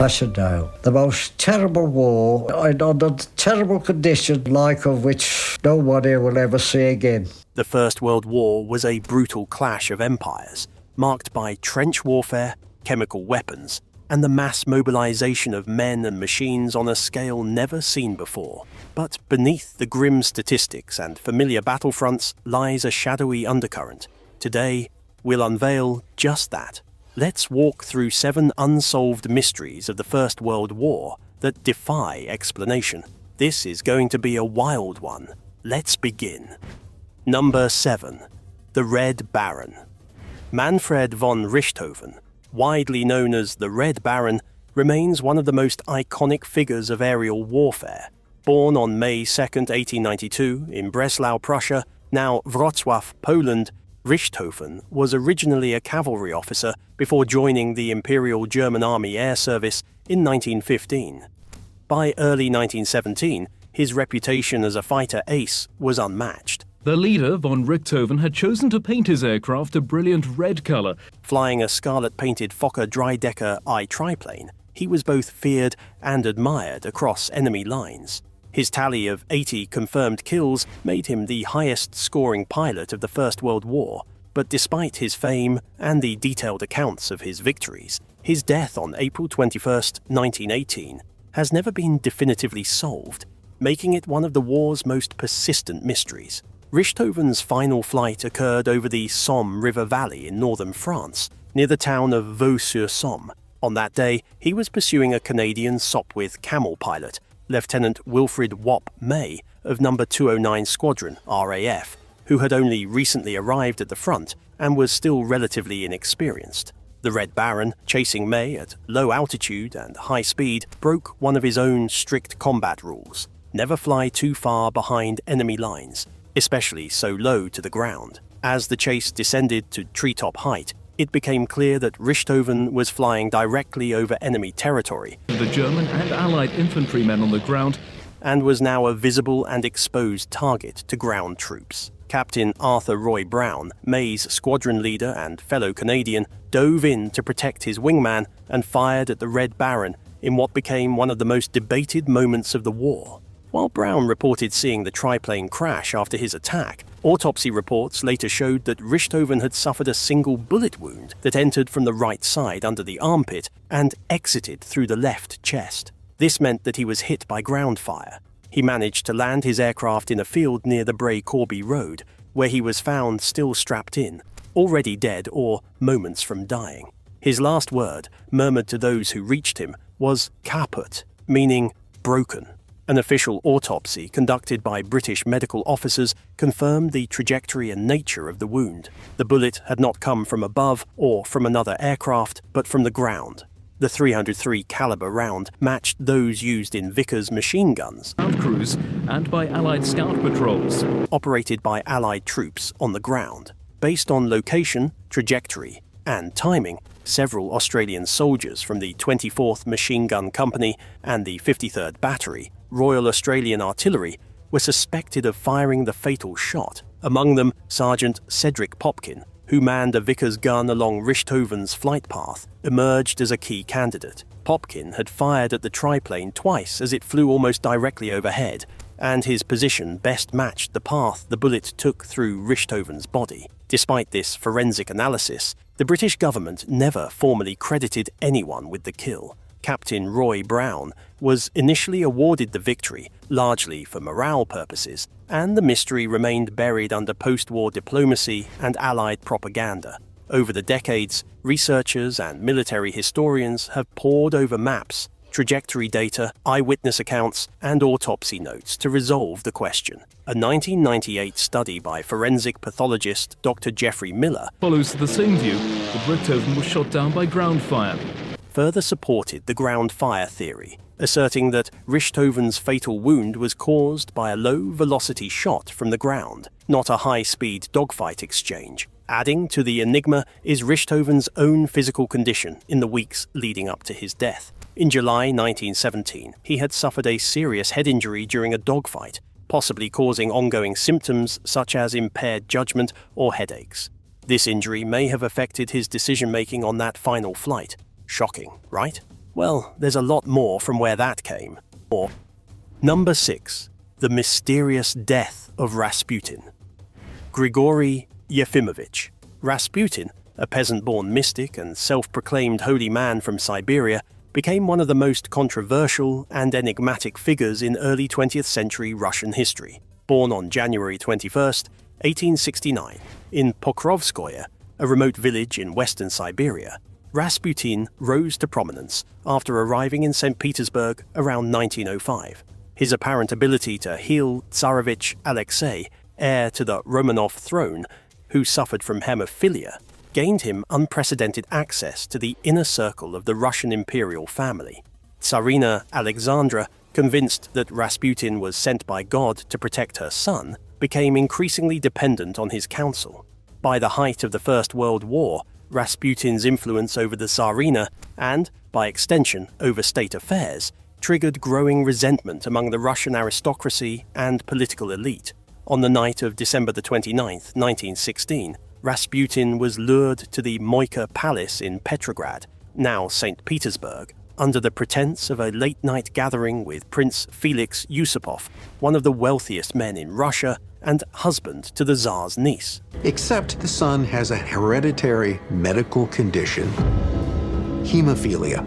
Passchendaele. The most terrible war, under terrible conditions like of which no one here will ever see again. The First World War was a brutal clash of empires, marked by trench warfare, chemical weapons, and the mass mobilization of men and machines on a scale never seen before. But beneath the grim statistics and familiar battlefronts lies a shadowy undercurrent. Today, we'll unveil just that. Let's walk through 7 unsolved mysteries of the First World War that defy explanation. This is going to be a wild one. Let's begin. Number 7. The Red Baron. Manfred von Richthofen, widely known as the Red Baron, remains one of the most iconic figures of aerial warfare. Born on May 2, 1892, in Breslau, Prussia, now Wrocław, Poland, Richthofen was originally a cavalry officer before joining the Imperial German Army Air Service in 1915. By early 1917, his reputation as a fighter ace was unmatched. The leader, von Richthofen, had chosen to paint his aircraft a brilliant red color. Flying a scarlet-painted Fokker Dreidecker I triplane, he was both feared and admired across enemy lines. His tally of 80 confirmed kills made him the highest-scoring pilot of the First World War, but despite his fame and the detailed accounts of his victories, his death on April 21, 1918, has never been definitively solved, making it one of the war's most persistent mysteries. Richthofen's final flight occurred over the Somme River Valley in northern France, near the town of Vaux-sur-Somme. On that day, he was pursuing a Canadian Sopwith Camel pilot, Lieutenant Wilfrid Wop May of No. 209 Squadron, RAF, who had only recently arrived at the front and was still relatively inexperienced. The Red Baron, chasing May at low altitude and high speed, broke one of his own strict combat rules: never fly too far behind enemy lines, especially so low to the ground. As the chase descended to treetop height, it became clear that Richthofen was flying directly over enemy territory. The German and Allied infantrymen on the ground, and was now a visible and exposed target to ground troops. Captain Arthur Roy Brown, May's squadron leader and fellow Canadian, dove in to protect his wingman and fired at the Red Baron in what became one of the most debated moments of the war. While Brown reported seeing the triplane crash after his attack, autopsy reports later showed that Richthofen had suffered a single bullet wound that entered from the right side under the armpit and exited through the left chest. This meant that he was hit by ground fire. He managed to land his aircraft in a field near the Bray-Corby Road, where he was found still strapped in, already dead or moments from dying. His last word, murmured to those who reached him, was "kaput," meaning broken. An official autopsy conducted by British medical officers confirmed the trajectory and nature of the wound. The bullet had not come from above or from another aircraft, but from the ground. The .303 caliber round matched those used in Vickers machine guns, ground crews, and by Allied scout patrols, operated by Allied troops on the ground. Based on location, trajectory, and timing, several Australian soldiers from the 24th Machine Gun Company and the 53rd Battery, Royal Australian Artillery, were suspected of firing the fatal shot. Among them, Sergeant Cedric Popkin, who manned a Vickers gun along Richthofen's flight path, emerged as a key candidate. Popkin had fired at the triplane twice as it flew almost directly overhead, and his position best matched the path the bullet took through Richthofen's body. Despite this forensic analysis, the British government never formally credited anyone with the kill. Captain Roy Brown was initially awarded the victory, largely for morale purposes, and the mystery remained buried under post-war diplomacy and Allied propaganda. Over the decades, researchers and military historians have pored over maps, trajectory data, eyewitness accounts, and autopsy notes to resolve the question. A 1998 study by forensic pathologist Dr. Geoffrey Miller follows the same view that Richthofen was shot down by ground fire. Further supported the ground fire theory, asserting that Richthofen's fatal wound was caused by a low-velocity shot from the ground, not a high-speed dogfight exchange. Adding to the enigma is Richthofen's own physical condition in the weeks leading up to his death. In July 1917, he had suffered a serious head injury during a dogfight, possibly causing ongoing symptoms such as impaired judgment or headaches. This injury may have affected his decision-making on that final flight. Shocking, right? Well, there's a lot more from where that came. Number 6. The mysterious death of Rasputin. Grigory Yefimovich. Rasputin, a peasant-born mystic and self-proclaimed holy man from Siberia, became one of the most controversial and enigmatic figures in early 20th century Russian history. Born on January 21, 1869, in Pokrovskoye, a remote village in western Siberia, Rasputin rose to prominence after arriving in St. Petersburg around 1905. His apparent ability to heal Tsarevich Alexei, heir to the Romanov throne, who suffered from hemophilia, gained him unprecedented access to the inner circle of the Russian imperial family. Tsarina Alexandra, convinced that Rasputin was sent by God to protect her son, became increasingly dependent on his counsel. By the height of the First World War, Rasputin's influence over the Tsarina and, by extension, over state affairs, triggered growing resentment among the Russian aristocracy and political elite. On the night of December 29, 1916, Rasputin was lured to the Moika Palace in Petrograd, now St. Petersburg, under the pretense of a late-night gathering with Prince Felix Yusupov, one of the wealthiest men in Russia and husband to the Tsar's niece. Except the son has a hereditary medical condition, hemophilia.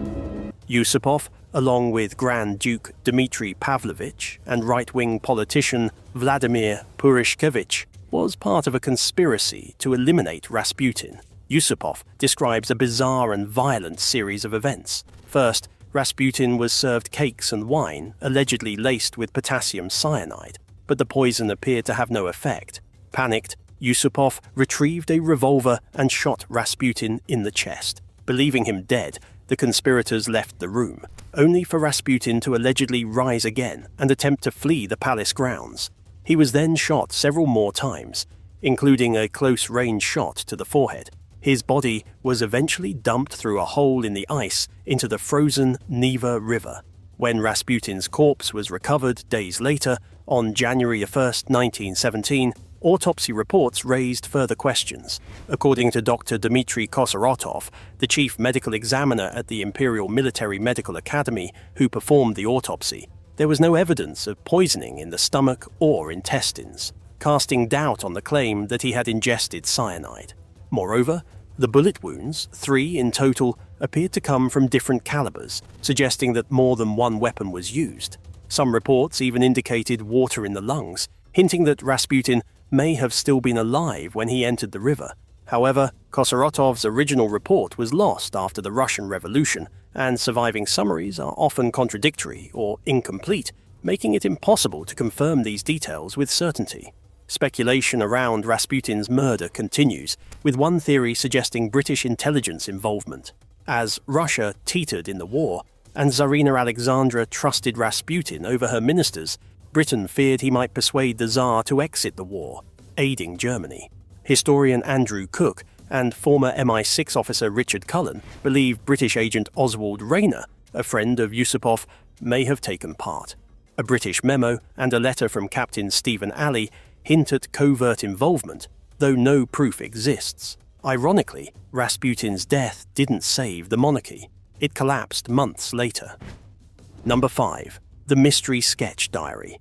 Yusupov, along with Grand Duke Dmitry Pavlovich and right-wing politician Vladimir Purishkevich, was part of a conspiracy to eliminate Rasputin. Yusupov describes a bizarre and violent series of events. First, Rasputin was served cakes and wine, allegedly laced with potassium cyanide, but the poison appeared to have no effect. Panicked, Yusupov retrieved a revolver and shot Rasputin in the chest. Believing him dead, the conspirators left the room, only for Rasputin to allegedly rise again and attempt to flee the palace grounds. He was then shot several more times, including a close-range shot to the forehead. His body was eventually dumped through a hole in the ice into the frozen Neva River. When Rasputin's corpse was recovered days later, on January 1, 1917, autopsy reports raised further questions. According to Dr. Dmitry Kosorotov, the chief medical examiner at the Imperial Military Medical Academy who performed the autopsy, there was no evidence of poisoning in the stomach or intestines, casting doubt on the claim that he had ingested cyanide. Moreover, the bullet wounds, 3 in total, appeared to come from different calibers, suggesting that more than one weapon was used. Some reports even indicated water in the lungs, hinting that Rasputin may have still been alive when he entered the river. However, Kosorotov's original report was lost after the Russian Revolution, and surviving summaries are often contradictory or incomplete, making it impossible to confirm these details with certainty. Speculation around Rasputin's murder continues, with one theory suggesting British intelligence involvement. As Russia teetered in the war, and Tsarina Alexandra trusted Rasputin over her ministers, Britain feared he might persuade the Tsar to exit the war, aiding Germany. Historian Andrew Cook and former MI6 officer Richard Cullen believe British agent Oswald Rayner, a friend of Yusupov, may have taken part. A British memo and a letter from Captain Stephen Alley hint at covert involvement, though no proof exists. Ironically, Rasputin's death didn't save the monarchy. It collapsed months later. Number 5. The Mystery Sketch Diary.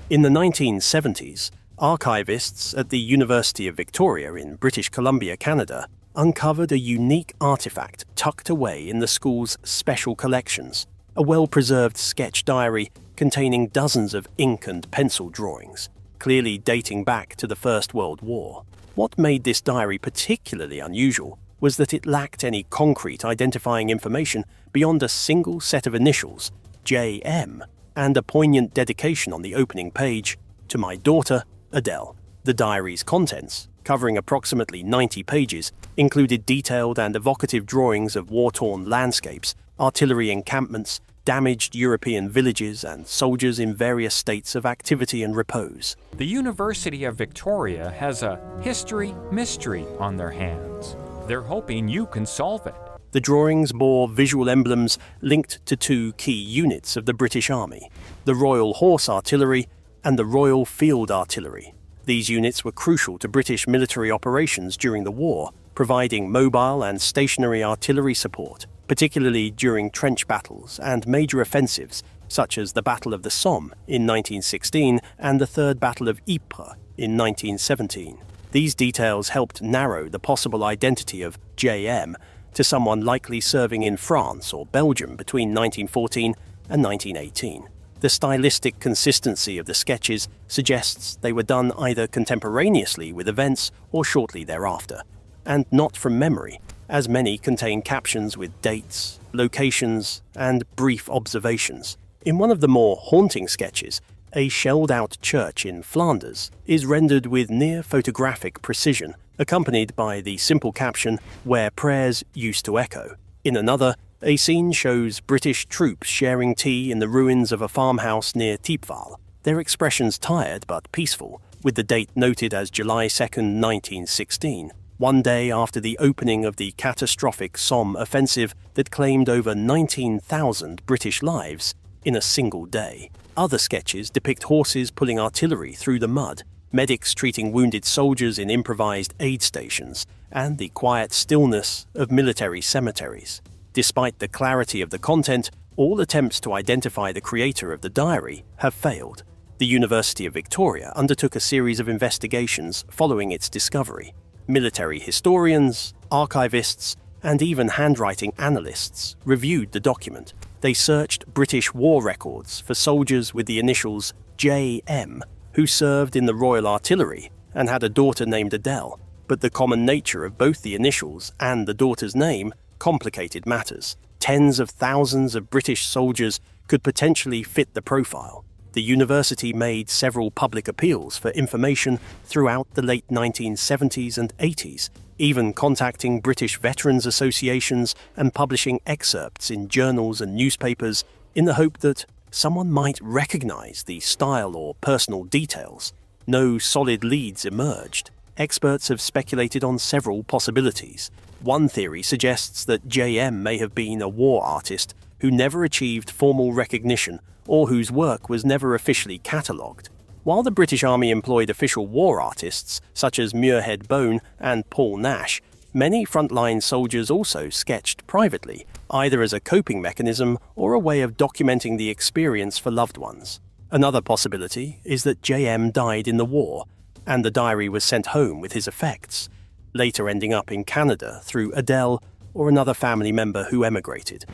In the 1970s, archivists at the University of Victoria in British Columbia, Canada, uncovered a unique artifact tucked away in the school's special collections, a well-preserved sketch diary containing dozens of ink and pencil drawings, clearly dating back to the First World War. What made this diary particularly unusual was that it lacked any concrete identifying information beyond a single set of initials, JM, and a poignant dedication on the opening page, "To my daughter, Adele." The diary's contents, covering approximately 90 pages, included detailed and evocative drawings of war-torn landscapes, artillery encampments, damaged European villages, and soldiers in various states of activity and repose. The University of Victoria has a history mystery on their hands. They're hoping you can solve it. The drawings bore visual emblems linked to 2 key units of the British Army, the Royal Horse Artillery and the Royal Field Artillery. These units were crucial to British military operations during the war, providing mobile and stationary artillery support, particularly during trench battles and major offensives such as the Battle of the Somme in 1916 and the Third Battle of Ypres in 1917. These details helped narrow the possible identity of JM to someone likely serving in France or Belgium between 1914 and 1918. The stylistic consistency of the sketches suggests they were done either contemporaneously with events or shortly thereafter, and not from memory, as many contain captions with dates, locations, and brief observations. In one of the more haunting sketches, a shelled-out church in Flanders is rendered with near-photographic precision, accompanied by the simple caption, "Where prayers used to echo." In another, a scene shows British troops sharing tea in the ruins of a farmhouse near Thiepval, their expressions tired but peaceful, with the date noted as July 2nd, 1916, one day after the opening of the catastrophic Somme offensive that claimed over 19,000 British lives in a single day. Other sketches depict horses pulling artillery through the mud, medics treating wounded soldiers in improvised aid stations, and the quiet stillness of military cemeteries. Despite the clarity of the content, all attempts to identify the creator of the diary have failed. The University of Victoria undertook a series of investigations following its discovery. Military historians, archivists, and even handwriting analysts reviewed the document. They searched British war records for soldiers with the initials JM who served in the Royal Artillery and had a daughter named Adele, but the common nature of both the initials and the daughter's name complicated matters. Tens of thousands of British soldiers could potentially fit the profile. The university made several public appeals for information throughout the late 1970s and 80s, even contacting British veterans associations and publishing excerpts in journals and newspapers in the hope that someone might recognize the style or personal details. No solid leads emerged. Experts have speculated on several possibilities. One theory suggests that JM may have been a war artist who never achieved formal recognition or whose work was never officially catalogued. While the British Army employed official war artists such as Muirhead Bone and Paul Nash, many frontline soldiers also sketched privately, either as a coping mechanism or a way of documenting the experience for loved ones. Another possibility is that JM died in the war, and the diary was sent home with his effects, later ending up in Canada through Adele or another family member who emigrated.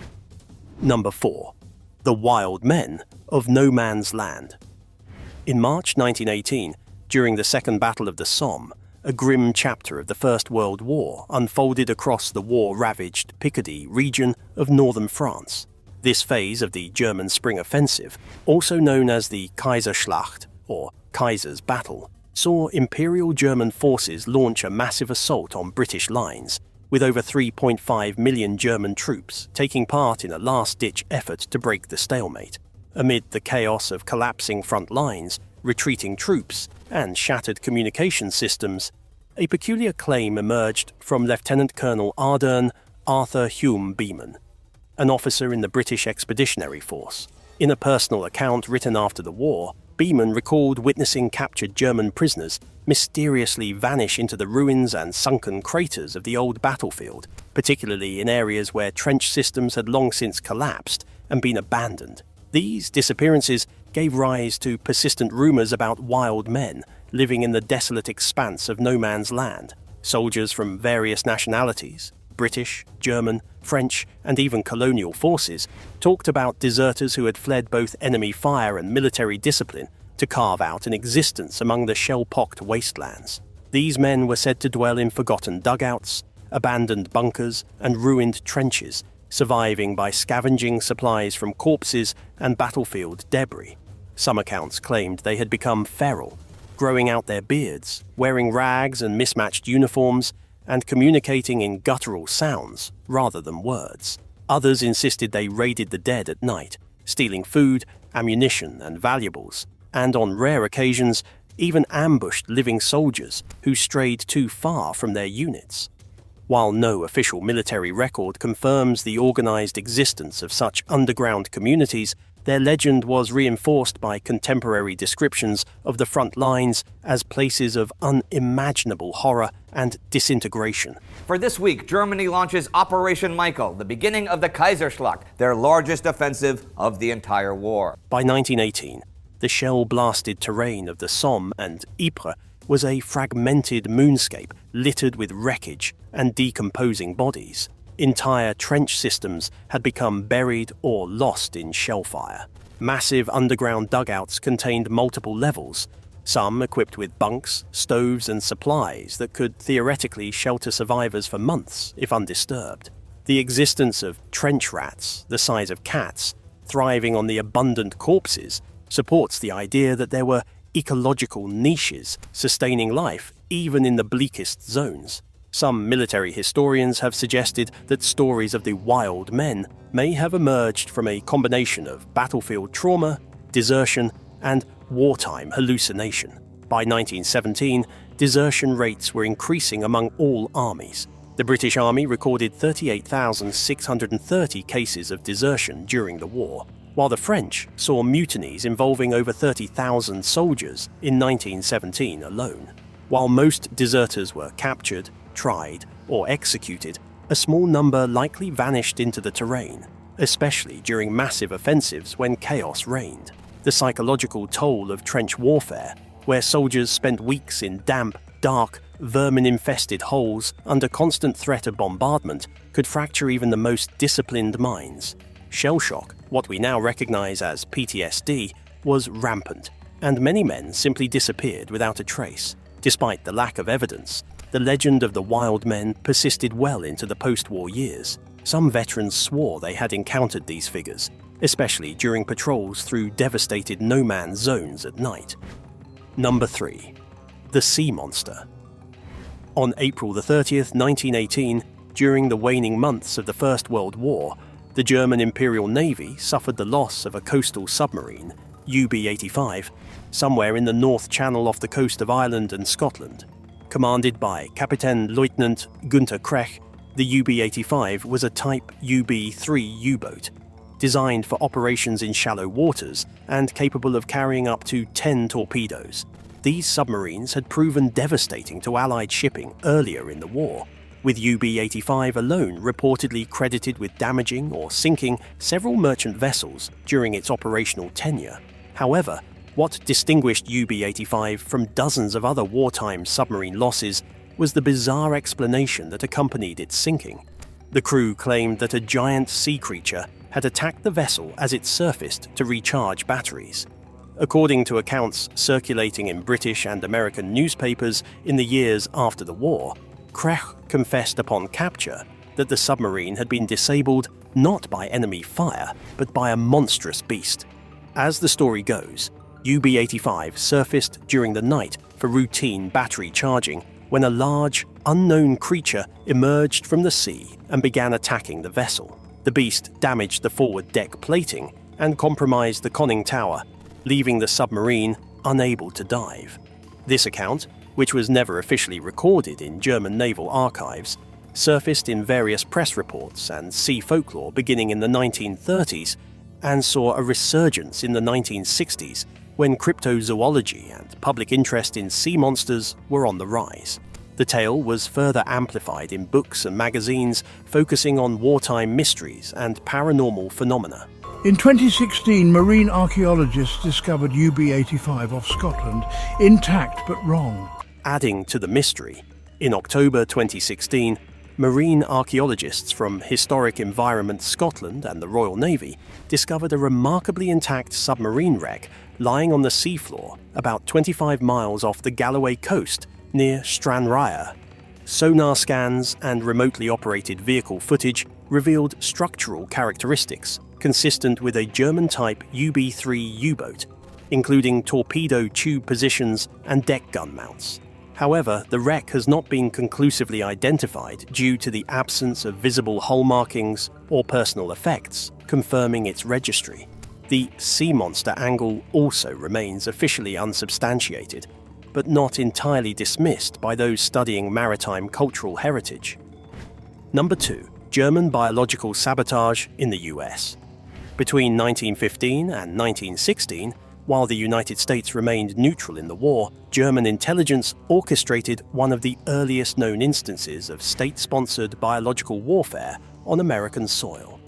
Number 4. The Wild Men of No Man's Land. In March 1918, during the Second Battle of the Somme, a grim chapter of the First World War unfolded across the war-ravaged Picardy region of northern France. This phase of the German Spring Offensive, also known as the Kaiserschlacht or Kaiser's Battle, saw Imperial German forces launch a massive assault on British lines, with over 3.5 million German troops taking part in a last-ditch effort to break the stalemate. Amid the chaos of collapsing front lines, retreating troops, and shattered communication systems, a peculiar claim emerged from Lieutenant Colonel Ardern Arthur Hume Beeman, an officer in the British Expeditionary Force. In a personal account written after the war, Beeman recalled witnessing captured German prisoners mysteriously vanish into the ruins and sunken craters of the old battlefield, particularly in areas where trench systems had long since collapsed and been abandoned. These disappearances gave rise to persistent rumors about wild men living in the desolate expanse of no man's land. Soldiers from various nationalities, British, German, French, and even colonial forces, talked about deserters who had fled both enemy fire and military discipline to carve out an existence among the shell-pocked wastelands. These men were said to dwell in forgotten dugouts, abandoned bunkers, and ruined trenches, surviving by scavenging supplies from corpses and battlefield debris. Some accounts claimed they had become feral, growing out their beards, wearing rags and mismatched uniforms, and communicating in guttural sounds rather than words. Others insisted they raided the dead at night, stealing food, ammunition, and valuables, and on rare occasions even ambushed living soldiers who strayed too far from their units. While no official military record confirms the organized existence of such underground communities, Their legend was reinforced by contemporary descriptions of the front lines as places of unimaginable horror and disintegration. For this week, Germany launches Operation Michael, the beginning of the Kaiserschlacht, their largest offensive of the entire war. By 1918, the shell-blasted terrain of the Somme and Ypres was a fragmented moonscape littered with wreckage and decomposing bodies. Entire trench systems had become buried or lost in shellfire. Massive underground dugouts contained multiple levels, some equipped with bunks, stoves and supplies that could theoretically shelter survivors for months if undisturbed. The existence of trench rats, the size of cats, thriving on the abundant corpses, supports the idea that there were ecological niches sustaining life even in the bleakest zones. Some military historians have suggested that stories of the wild men may have emerged from a combination of battlefield trauma, desertion, and wartime hallucination. By 1917, desertion rates were increasing among all armies. The British Army recorded 38,630 cases of desertion during the war, while the French saw mutinies involving over 30,000 soldiers in 1917 alone. While most deserters were captured, tried, or executed, a small number likely vanished into the terrain, especially during massive offensives when chaos reigned. The psychological toll of trench warfare, where soldiers spent weeks in damp, dark, vermin-infested holes under constant threat of bombardment, could fracture even the most disciplined minds. Shell shock, what we now recognize as PTSD, was rampant, and many men simply disappeared without a trace. Despite the lack of evidence, the legend of the wild men persisted well into the post-war years. Some veterans swore they had encountered these figures, especially during patrols through devastated no-man's zones at night. Number 3. The Sea Monster. On April 30th, 1918, during the waning months of the First World War, the German Imperial Navy suffered the loss of a coastal submarine, UB-85, somewhere in the North Channel off the coast of Ireland and Scotland. Commanded by Captain Lieutenant Günther Krech, the UB-85 was a Type UB-3 U-boat, designed for operations in shallow waters and capable of carrying up to 10 torpedoes. These submarines had proven devastating to Allied shipping earlier in the war, with UB-85 alone reportedly credited with damaging or sinking several merchant vessels during its operational tenure. However, what distinguished UB-85 from dozens of other wartime submarine losses was the bizarre explanation that accompanied its sinking. The crew claimed that a giant sea creature had attacked the vessel as it surfaced to recharge batteries. According to accounts circulating in British and American newspapers in the years after the war, Krech confessed upon capture that the submarine had been disabled not by enemy fire, but by a monstrous beast. As the story goes, UB-85 surfaced during the night for routine battery charging when a large, unknown creature emerged from the sea and began attacking the vessel. The beast damaged the forward deck plating and compromised the conning tower, leaving the submarine unable to dive. This account, which was never officially recorded in German naval archives, surfaced in various press reports and sea folklore beginning in the 1930s and saw a resurgence in the 1960s when cryptozoology and public interest in sea monsters were on the rise. The tale was further amplified in books and magazines focusing on wartime mysteries and paranormal phenomena. In 2016, marine archaeologists discovered UB-85 off Scotland, intact but wrong. Adding to the mystery, in October 2016, marine archaeologists from Historic Environment Scotland and the Royal Navy discovered a remarkably intact submarine wreck lying on the seafloor about 25 miles off the Galloway coast near Stranraer. Sonar scans and remotely operated vehicle footage revealed structural characteristics consistent with a German-type UB-3 U-boat, including torpedo tube positions and deck gun mounts. However, the wreck has not been conclusively identified due to the absence of visible hull markings or personal effects, confirming its registry. The sea monster angle also remains officially unsubstantiated, but not entirely dismissed by those studying maritime cultural heritage. Number 2. German biological sabotage in the US. Between 1915 and 1916, while the United States remained neutral in the war, German intelligence orchestrated one of the earliest known instances of state-sponsored biological warfare on American soil.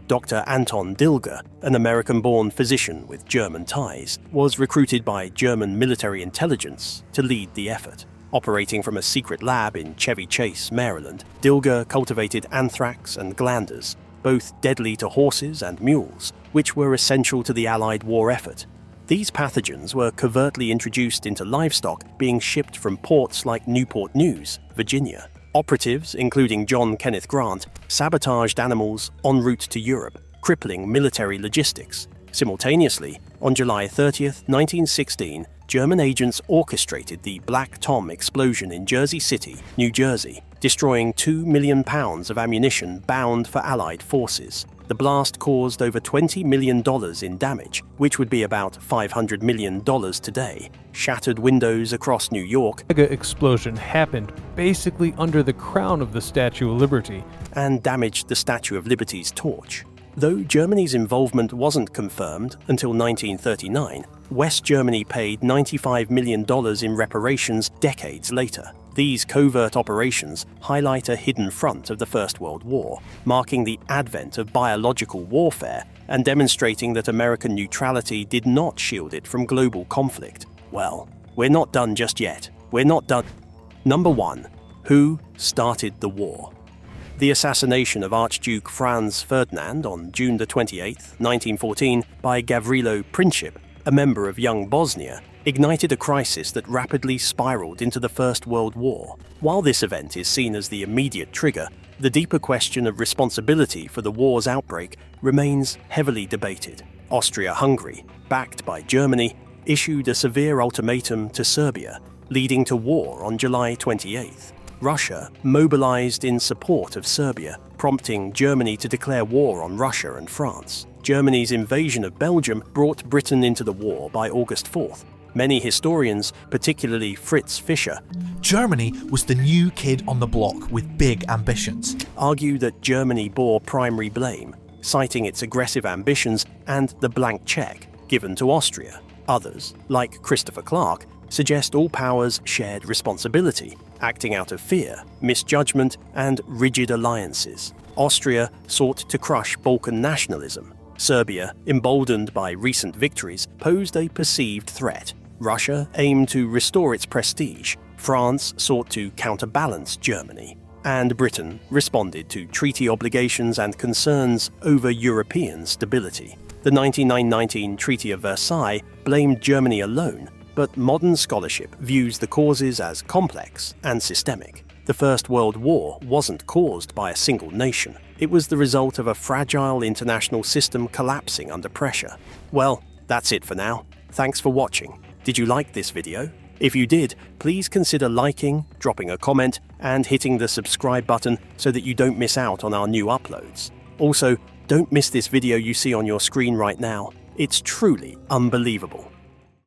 Dr. Anton Dilger, an American-born physician with German ties, was recruited by German military intelligence to lead the effort. Operating from a secret lab in Chevy Chase, Maryland, Dilger cultivated anthrax and glanders, both deadly to horses and mules, which were essential to the Allied war effort. These pathogens were covertly introduced into livestock being shipped from ports like Newport News, Virginia. Operatives, including John Kenneth Grant, sabotaged animals en route to Europe, crippling military logistics. Simultaneously, on July 30, 1916, German agents orchestrated the Black Tom explosion in Jersey City, New Jersey, destroying £2 million of ammunition bound for Allied forces. The blast caused over $20 million in damage, which would be about $500 million today, shattered windows across New York, mega explosion happened basically under the crown of the Statue of Liberty, and damaged the Statue of Liberty's torch. Though Germany's involvement wasn't confirmed until 1939, West Germany paid $95 million in reparations decades later. These covert operations highlight a hidden front of the First World War, marking the advent of biological warfare and demonstrating that American neutrality did not shield it from global conflict. Well, we're not done just yet. We're not done. Number 1. Who started the war? The assassination of Archduke Franz Ferdinand on June 28, 1914, by Gavrilo Princip, a member of Young Bosnia, ignited a crisis that rapidly spiraled into the First World War. While this event is seen as the immediate trigger, the deeper question of responsibility for the war's outbreak remains heavily debated. Austria-Hungary, backed by Germany, issued a severe ultimatum to Serbia, leading to war on July 28. Russia mobilized in support of Serbia, prompting Germany to declare war on Russia and France. Germany's invasion of Belgium brought Britain into the war by August 4th. Many historians, particularly Fritz Fischer, Germany was the new kid on the block with big ambitions, argue that Germany bore primary blame, citing its aggressive ambitions and the blank check given to Austria. Others, like Christopher Clark, suggest all powers shared responsibility, acting out of fear, misjudgment, and rigid alliances. Austria sought to crush Balkan nationalism. Serbia, emboldened by recent victories, posed a perceived threat. Russia aimed to restore its prestige. France sought to counterbalance Germany. And Britain responded to treaty obligations and concerns over European stability. The 1919 Treaty of Versailles blamed Germany alone, but modern scholarship views the causes as complex and systemic. The First World War wasn't caused by a single nation. It was the result of a fragile international system collapsing under pressure. Well, that's it for now. Thanks for watching. Did you like this video? If you did, please consider liking, dropping a comment, and hitting the subscribe button so that you don't miss out on our new uploads. Also, don't miss this video you see on your screen right now. It's truly unbelievable.